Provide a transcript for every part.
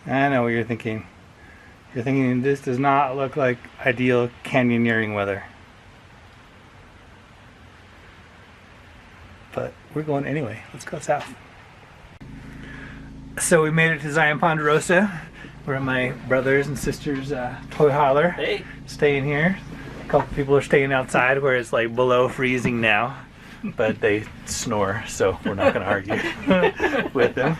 I know what you're thinking. You're thinking this does not look like ideal canyoneering weather. But we're going anyway. Let's go south. So we made it to Zion Ponderosa. We're at my brother's and sister's toy hauler. Hey. Staying here. A couple people are staying outside where it's like below freezing now. But they snore, so we're not going to argue with them.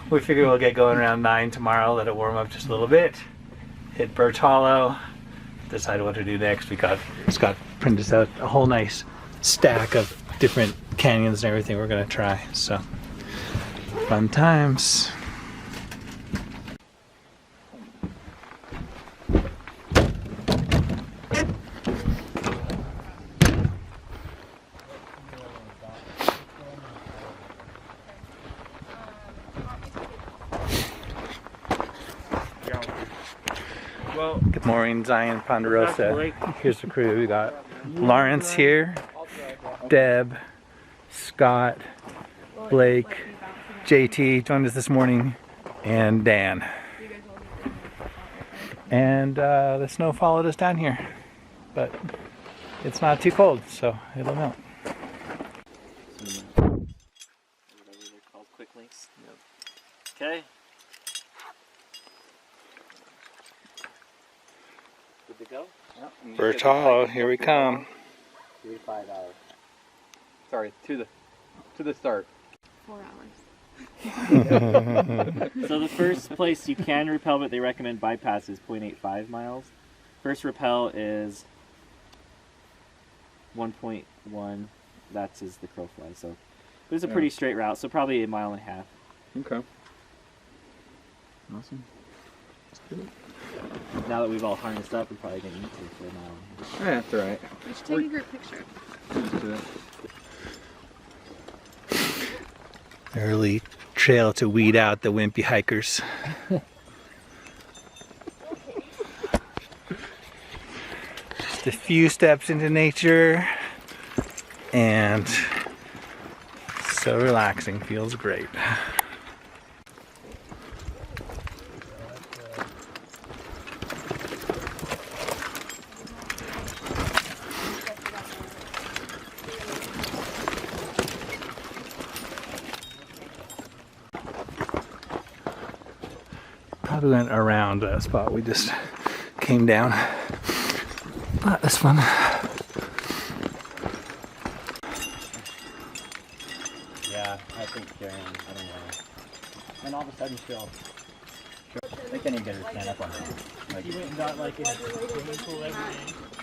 We figure we'll get going around 9 tomorrow, let it warm up just a little bit. Hit Birch Hollow. Decide what to do next. Scott printed us out a whole nice stack of different canyons and everything we're going to try. So, fun times. Well, good morning, Zion Ponderosa. Here's the crew. We got Lawrence here, Deb, Scott, Blake, JT joined us this morning, and Dan. And the snow followed us down here, but it's not too cold, so it'll melt. Quick links. Yep. Okay. Good to go? Yep. Birch Hollow, here we come. 3 to 5 hours. Sorry, to the start. 4 hours. So the first place you can rappel, but they recommend bypass, is 0.85 miles. First rappel is 1.1. That's as the crow flies. So it was a pretty straight route. So probably 1.5 miles. Okay. Awesome. Now that we've all harnessed up, we're probably gonna need to for a mile. Yeah, that's alright. We should take a group picture. Let's do it. Early trail to weed out the wimpy hikers. Just a few steps into nature, and so relaxing, feels great. Probably went around that spot we just came down. That was fun. Yeah, I think I don't know. And all of a sudden she'll they can't even get her to stand up on her own. Like, you went and got like a swimming pool every day.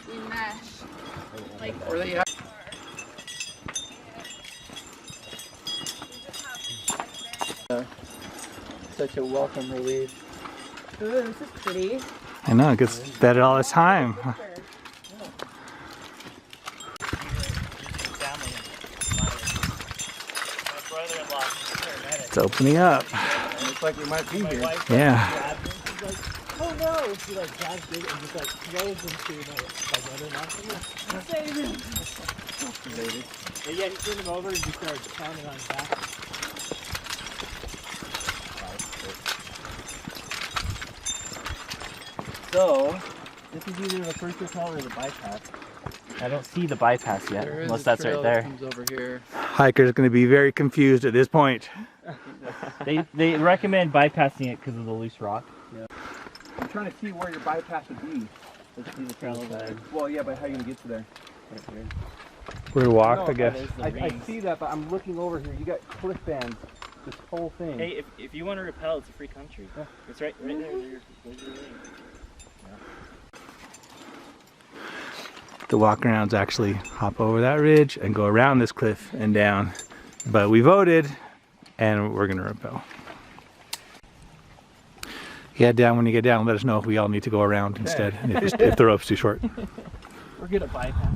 We mesh. Like, Or that you have. Such a welcome relief. ooh, this is pretty. I know, it gets better all the time. It's opening up. Looks like we might be here. Yeah. Oh no! She like grabs it and just like throws into my brother-in-law. Save him! And yeah, he turned him over and just started pounding on his back. So, this is either the first rappel or the bypass. I don't see the bypass yet, unless that's right there. Comes over here. Hiker's going to be very confused at this point. They recommend bypassing it because of the loose rock. Yeah. I'm trying to see where your bypass would be. Let's see the trail over there. Well, yeah, but how are you gonna get to there? We're walked, No, I guess. I see that, but I'm looking over here. You got cliff bands. This whole thing. Hey, if you want to rappel, it's a free country. Yeah. It's right there. There's your ring. The walk arounds actually hop over that ridge and go around this cliff and down. But we voted, and we're gonna rappel. Yeah, down when you get down, let us know if we all need to go around instead, if the rope's too short. We're gonna bypass.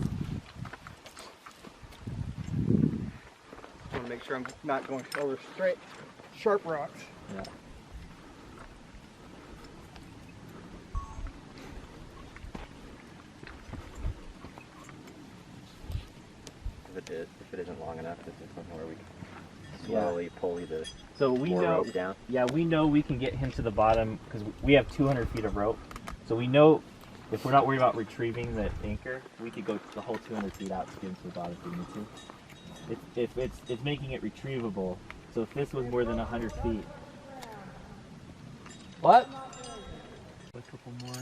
I want to make sure I'm not going over straight, sharp rocks. Yeah. If it isn't long enough, it's just something where we slowly pull the So we more know, rope down. yeah, we know we can get him to the bottom because we have 200 feet of rope. So we know if we're not worried about retrieving the anchor, we could go the whole 200 feet out to get him to the bottom if we need to. If it's making it retrievable. So if this was more than 100 feet. What? A couple more.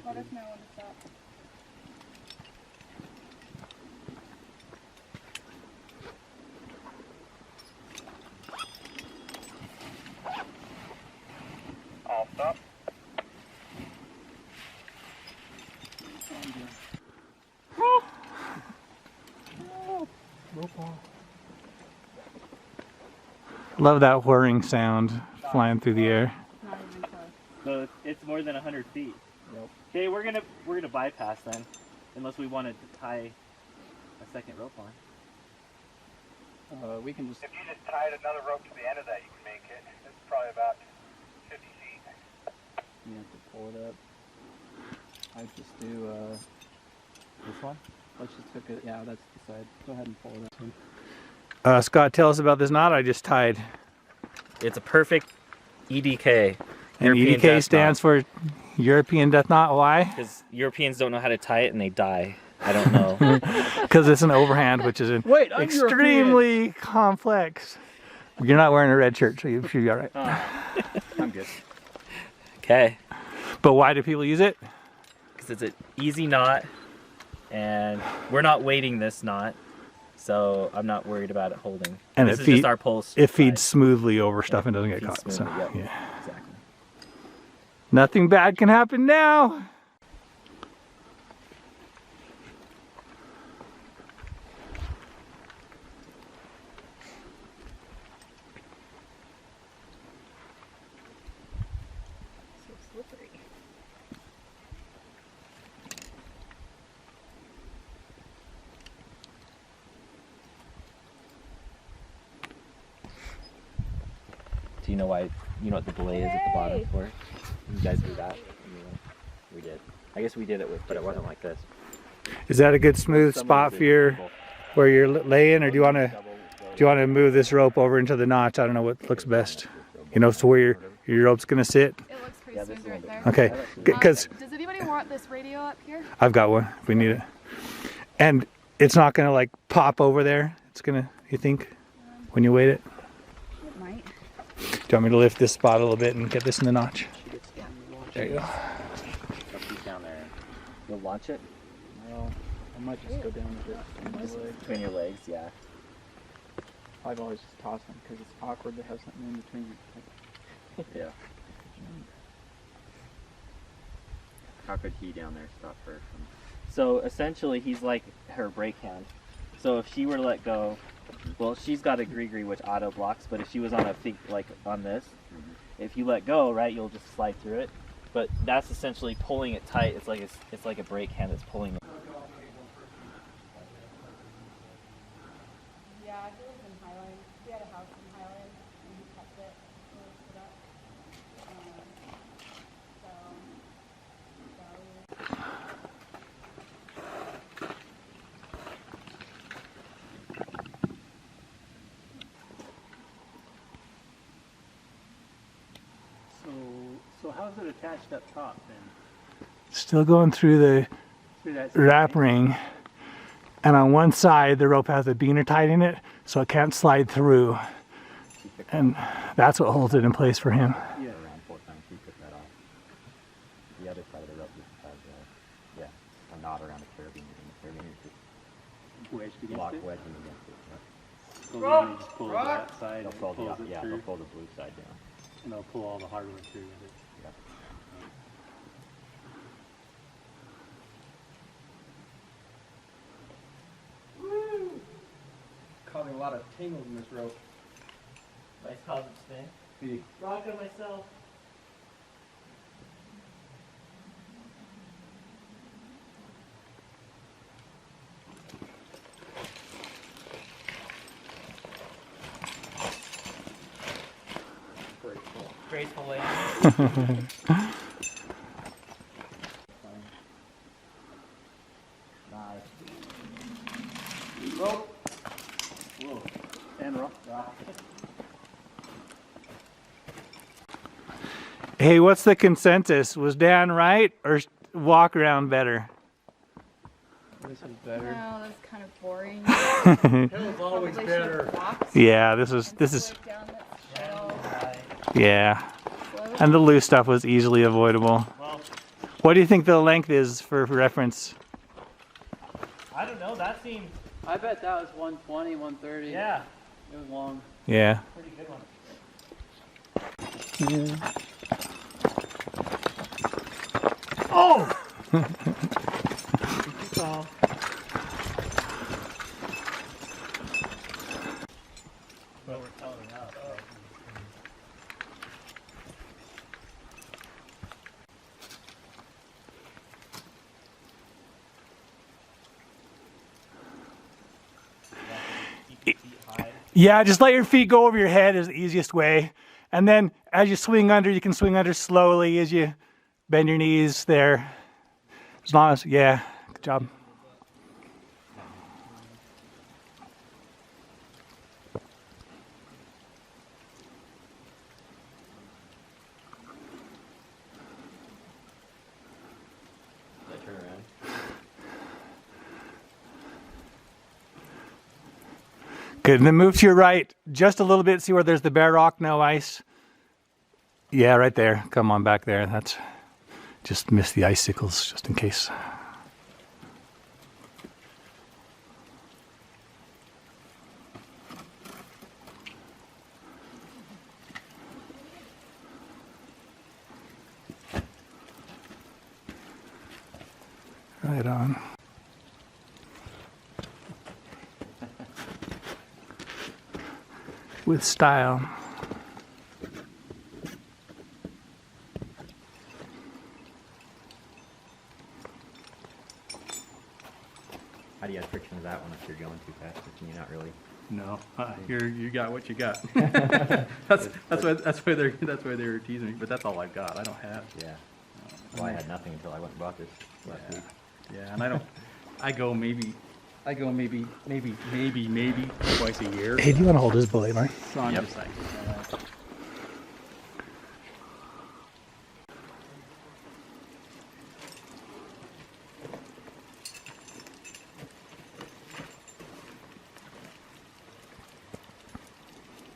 Let us know when to stop. I'll stop. Love that whirring sound flying through the air. Not even close. So it's more than 100 feet. Okay, we're gonna bypass then, unless we wanted to tie a second rope on. We can just. If you just tied another rope to the end of that, you can make it. It's probably about 50 feet. You have to pull it up. I just do. This one? Let's just hook it. Yeah, that's the side. Go ahead and pull it up. Scott, tell us about this knot I just tied. It's a perfect EDK. And EDK stands for European Death Knot. Why? Because Europeans don't know how to tie it and they die. I don't know. Because it's an overhand, which is extremely complex. You're not wearing a red shirt, so you should be all right. I'm good. Okay. But why do people use it? Because it's an easy knot, and we're not weighting this knot, so I'm not worried about it holding. And this is just our pulse. It feeds smoothly over stuff and doesn't get caught. Smoothly, So, yep. yeah. Exactly. Nothing bad can happen now. So slippery. Do you know why? You know what the belay is at the bottom for? You guys do that? We did, I guess we did it with, but it wasn't like this. Is that a good smooth spot for your where you're laying, or do you want to move this rope over into the notch? I don't know what looks best. You know, to where your rope's gonna sit. It looks pretty smooth right there. Okay, because Does anybody want this radio up here? I've got one if we need it, and it's not gonna like pop over there. It's gonna, you think, when you weight it? It might. Do you want me to lift this spot a little bit and get this in the notch? There you go. Down there. You'll launch it Well, I might just go down a bit. between your legs, yeah. I've always just tossed them because it's awkward to have something in between. Yeah. How could he down there stop her from? So essentially, he's like her brake hand. So if she were to let go, well, she's got a gree-gree which auto blocks, but if she was on a thing like on this, if you let go, right, you'll just slide through it. But that's essentially pulling it tight. It's like a brake hand that's pulling it. Yeah, he lives in Highland. He had a house in Highland, and he kept it and lift it up. So how's it attached up top then? Still going through the Through that wrap ring, and on one side the rope has a beaner tied in it, so it can't slide through, and that's what holds it in place for him. Yeah, around 4 times he took that off. The other side of the rope just has a knot around the carabiner, and the carabiner just wedged against lock it? wedging against it. Yeah. So then you just pull that side They'll and pull pulls the it yeah, through, they'll pull the blue side down. and they'll pull all the hardware through with it. Yeah. Causing a lot of tangles in this rope. Nice cosmic spin. Rocking myself. Graceful landing. Hey, what's the consensus? Was Dan right or walk around better? This is better. No, that's kind of boring. It was always Probably should've better. walked Yeah, this and is slowed down that trail. yeah. Slowed And the loose stuff was easily avoidable. Well, What do you think the length is for reference? I don't know. That seemed, I bet that was 120, 130. yeah, It was long. Yeah. pretty good one. Oh! Well, we're telling out. Yeah, just let your feet go over your head is the easiest way. And then as you swing under, you can swing under slowly as you bend your knees there. As long as, yeah, good job. Turn around. Good, and then move to your right just a little bit. See where there's the bare rock, no ice? Yeah, right there. Come on back there. That's just miss the icicles just in case. Right on. With style. How do you add friction to that one if you're going too fast? Or can you not really? No, you got what you got. that's why they were teasing me. But that's all I've got. I don't have. Yeah. Well, I had nothing until I went and bought this last Yeah, week. yeah, and I don't. I go maybe twice a year. Hey, do you want to hold this belay line? So I'm Yep. just like,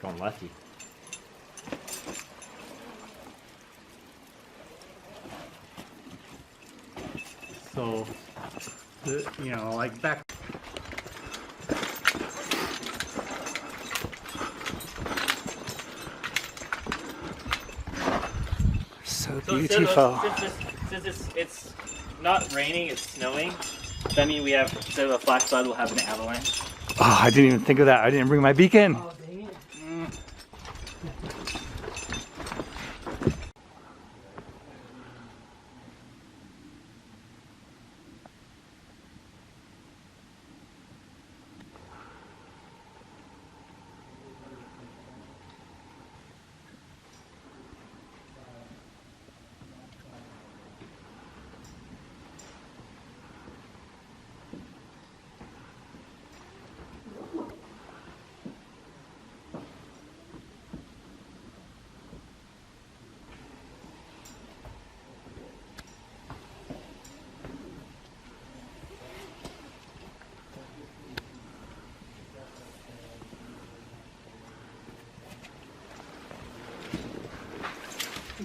Going lefty. so, like back. So So beautiful. since it's not raining, it's snowing. Does that mean we have, instead of a flash flood, we'll have an avalanche? Oh, I didn't even think of that. I didn't bring my beacon.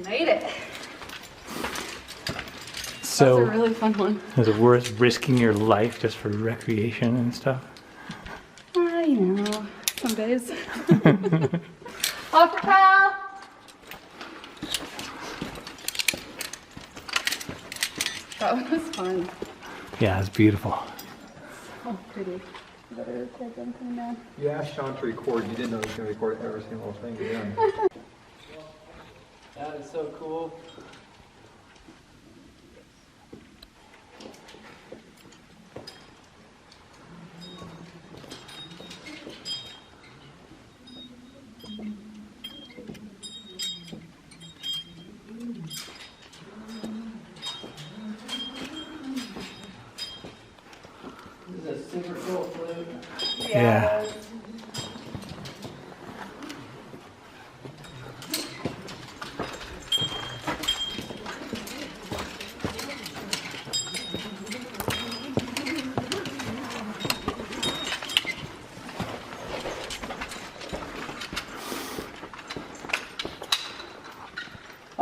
Made it. So, That's a really fun one. is it worth risking your life just for recreation and stuff? You know, some days. Off pal. That one was fun. Yeah, it's beautiful. Oh, pretty. Better record them coming down. You asked Sean to record. You didn't know he was going to record every single thing again. That is so cool. This is a super cool flute. Yeah.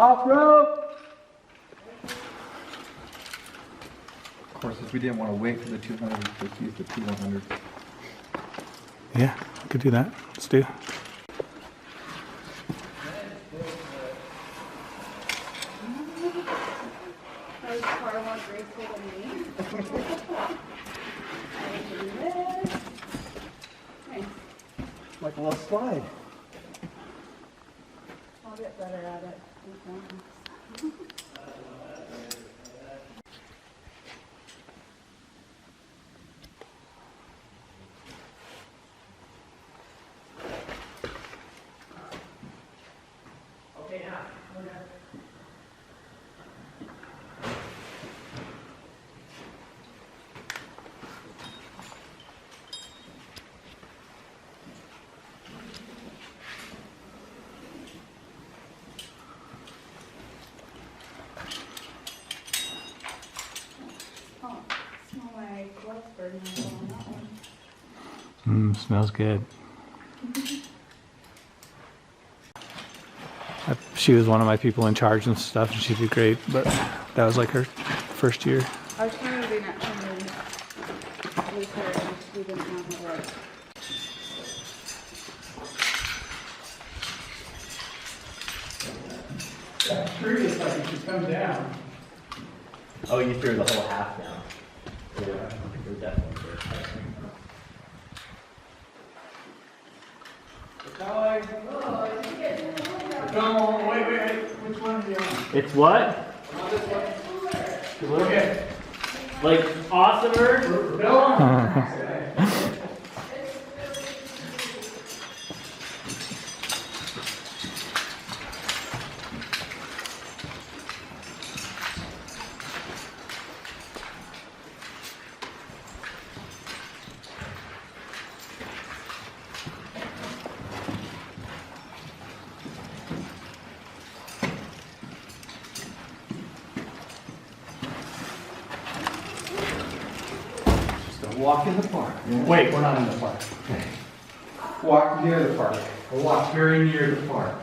Off-road! Of course, if we didn't want to wait for the 200, let's use the P100. Yeah, I could do that. Let's do. That was far more graceful than me. Nice. Like a little slide. I'll get better at it. Oh, smell my gloves burning on that one. Smells good. She was one of my people in charge and stuff, and she did great, but that was like her first year. I was trying to be next to her and she didn't know how to work. That tree is like it should come down. Oh, you threw the whole half down. Yeah, you're definitely good. Wait. Which one are you on? It's what? Okay. Like awesomer? Go on. Walk in the park. Wait, we're not in the park. Walk near the park. We'll walk very near the park.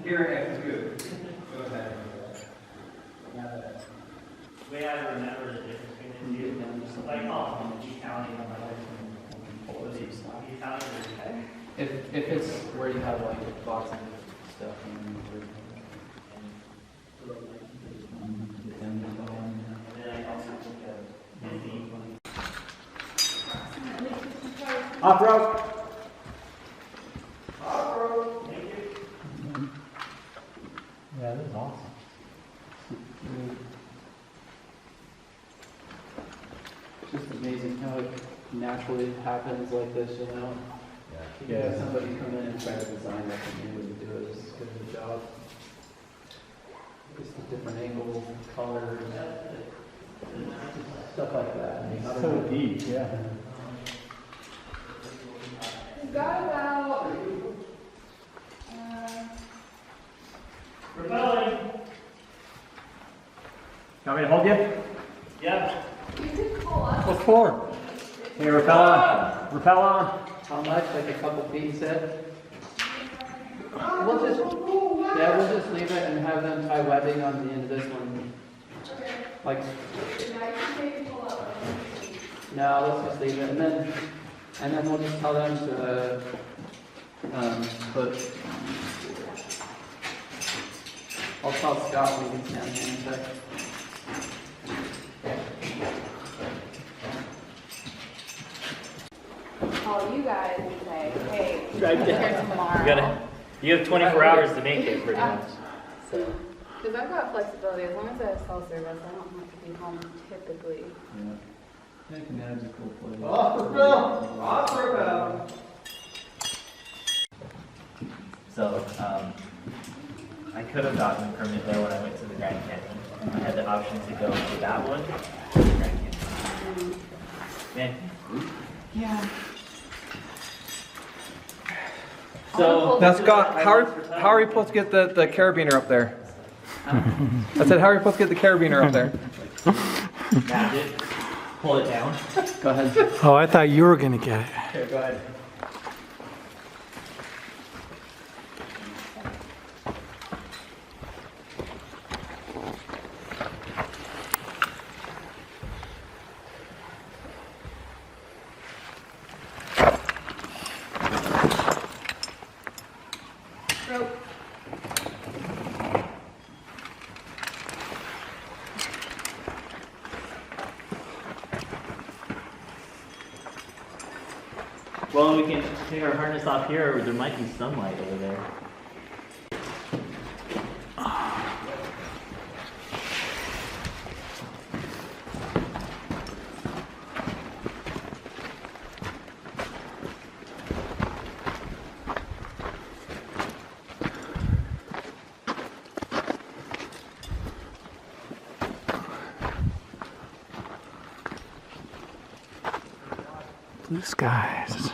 Here is good. Go ahead. We have to remember the difference between the two. Like, oh, G County and If it's where you have like boxing stuff and off-road. Yeah, that is awesome. it's just amazing how it naturally happens like this, you know? Yeah. Somebody come in and try to design that and able to do it as good of a job. Just the different angles, colors, stuff like that. I mean, So deep, yeah. We've got about, Repelling. Want me to hold you? Yep. you could pull up. What for? Here, rappel on. Rappel on. How much? Like a couple feet, you said? We'll just leave it and have them tie webbing on the end of this one. Like, Now you can maybe pull up. no, let's just leave it, and then we'll just tell them to put. I'll tell Scott when he gets down here in a sec. Call you guys and say, hey, Right here there. tomorrow. You have 24 hours to make it, pretty much. So. Because I've got flexibility, as long as I have cell service, I don't have to be home typically. Off the bill. Off the bill. So, I could have gotten a permit there when I went to the Grand Canyon, I had the option to go to that one. Man. Yeah. So Now, Scott, how are you supposed to get the carabiner up there? I said, how are you supposed to get the carabiner up there? Magic. Pull it down. Go ahead. Oh, I thought you were gonna get it. Here, go ahead. Rope. Well, we can take our harness off here, or there might be sunlight over there. Blue skies.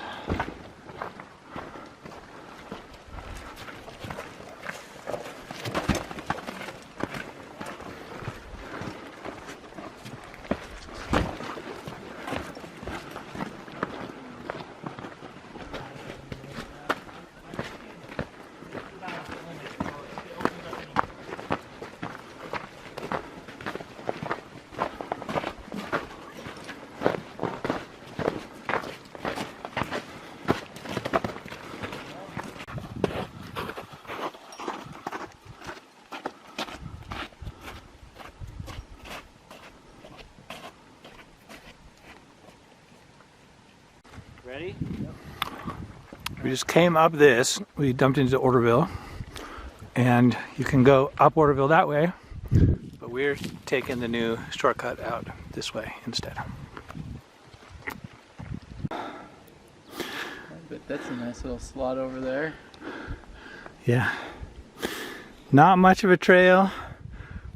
Ready? We just came up this. We dumped into Orderville, and you can go up Orderville that way, but we're taking the new shortcut out this way instead. But that's a nice little slot over there. Yeah. Not much of a trail.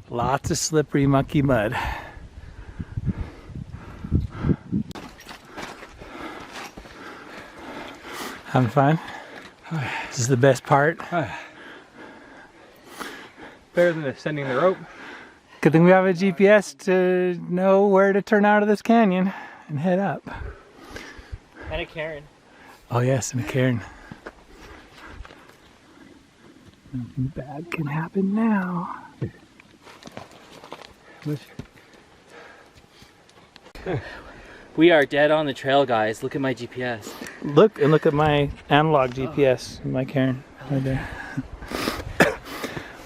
Lots of slippery, mucky mud. Having fun? This is the best part. Better than ascending the rope. Good thing we have a GPS to know where to turn out of this canyon and head up. And a Karen. Oh yes, and a cairn. Nothing bad can happen now. We are dead on the trail, guys. Look at my GPS. Look at my analog GPS in my cairn right there.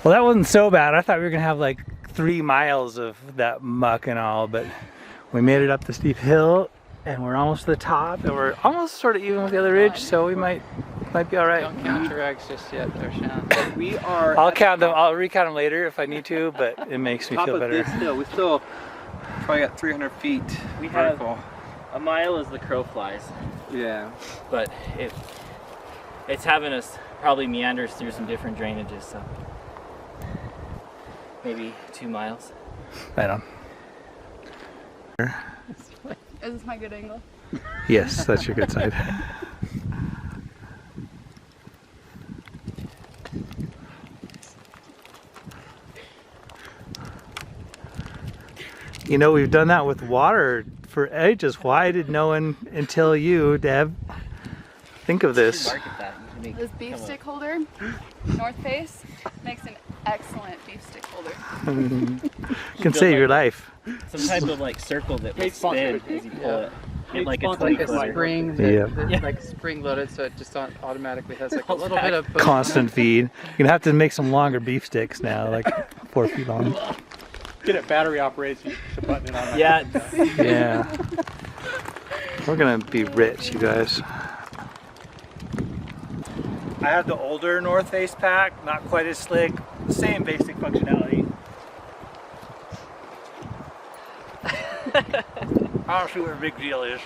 Well, that wasn't so bad. I thought we were gonna have like 3 miles of that muck and all, but we made it up the steep hill and we're almost to the top and we're almost sort of even with the other ridge, so we might be all right. Don't count your eggs just yet there, Shannon. We are I'll count them. I'll recount them later if I need to, but it makes me top feel of better. this hill. We still probably got 300 feet. We have vertical. a mile as the crow flies, Yeah. but it's having us probably meanders through some different drainages, so maybe 2 miles. Right on. Is this my good angle? Yes, that's your good side. You know, we've done that with water for ages. Why did no one until you, Deb, think of this? Market that. You can make- This beef come on. stick holder, North Face, makes an excellent beef stick holder. Can save your life. Some type of like circle that will spin as you pull it. Hit like a It's like a 20-footer. spring, Yeah. that's like spring loaded, so it just automatically has like a little bit of Constant feed. You're gonna have to make some longer beef sticks now, like 4 feet long. Get it battery operated so you should button it on. Yeah, Yeah. We're gonna be rich, you guys. I have the older North Face pack, not quite as slick, same basic functionality. I don't see what a big deal is.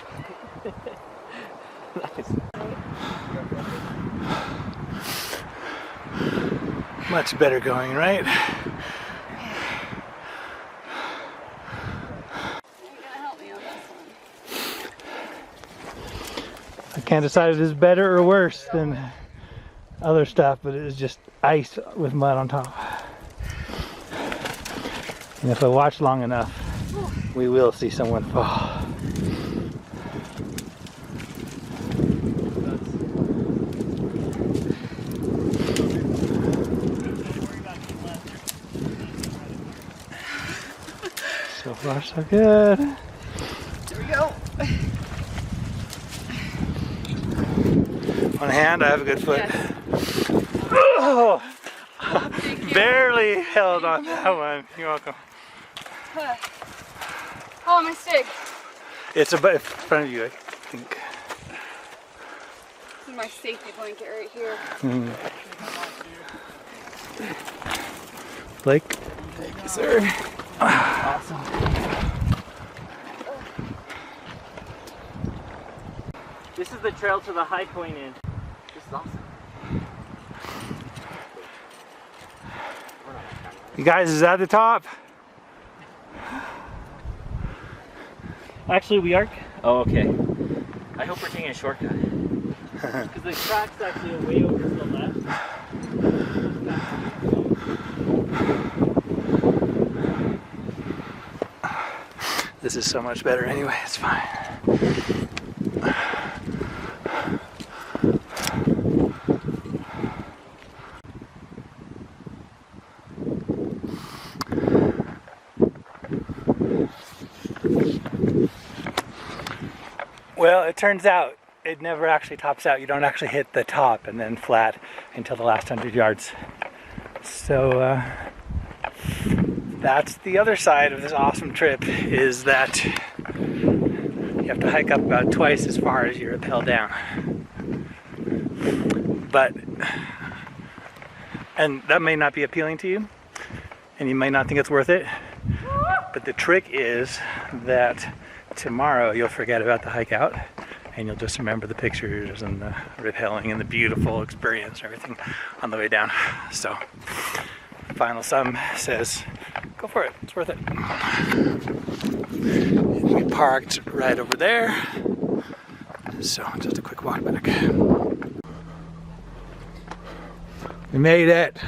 Much better going, right? Can't decide if it's better or worse than other stuff, but it is just ice with mud on top. And if I watch long enough, we will see someone fall. So far, so good. Here we go. One hand, I have a good foot. Yes. Oh, Thank you. barely held on that one. You're welcome. Oh, my stick. It's about in front of you, I think. This is my safety blanket right here. Blake? Thank you, sir. Awesome. This is the trail to the high point in. This is awesome. You guys, is that the top? Actually, we are. Oh, okay. I hope we're taking a shortcut. Because the track's actually way over to the left. This is so much better anyway, it's fine. Well, it turns out it never actually tops out. You don't actually hit the top and then flat until the last 100 yards. So that's the other side of this awesome trip, is that you have to hike up about twice as far as you rappel down. And that may not be appealing to you, and you might not think it's worth it, but the trick is that tomorrow you'll forget about the hike out and you'll just remember the pictures and the rappelling and the beautiful experience and everything on the way down. So final sum says go for it, it's worth it. We parked right over there, so just a quick walk back. We made it.